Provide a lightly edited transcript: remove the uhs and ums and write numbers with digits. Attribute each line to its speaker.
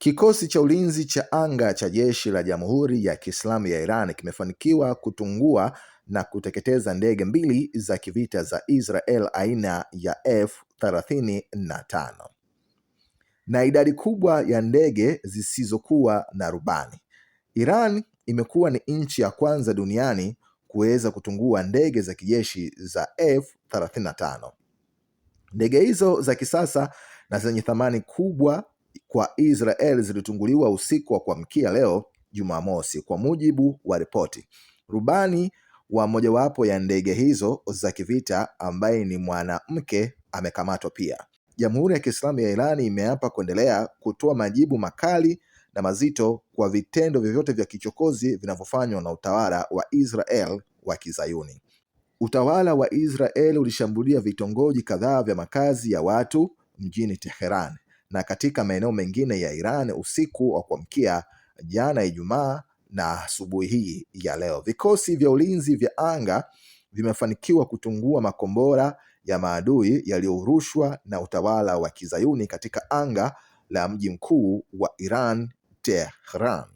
Speaker 1: Kikosi cha ulinzi cha anga cha jeshi la Jamhuri ya Kiislamu ya Iran kimefanikiwa kutungua na kuteketeza ndege mbili za kivita za Israel aina ya F-35 na idadi kubwa ya ndege zisizokuwa na rubani. Iran imekuwa ni nchi ya kwanza duniani kuweza kutungua ndege za kijeshi za F-35. Ndege hizo za kisasa na zenye thamani kubwa kwa Israel zilitunguliwa usiku wa kuamkia leo Jumamosi, kwa mujibu wa ripoti. Rubani wa mojawapo ya ndege hizo za kivita ambaye ni mwanamke amekamatwa pia. Jamhuri ya Kiislamu ya Iran imeapa kuendelea kutoa majibu makali na mazito kwa vitendo vyovyote vya kichokozi vinavyofanywa na utawala wa Israel wa Kizayuni. Utawala wa Israel ulishambulia vitongoji kadhaa vya makazi ya watu mjini Tehran na katika maeneo mengine ya Iran usiku wa kuamkia jana Ijumaa na asubuhi hii ya leo. Vikosi vya ulinzi vya anga vimefanikiwa kutungua makombora ya maadui yaliyorushwa na utawala wa Kizayuni katika anga la mji mkuu wa Iran, Tehran.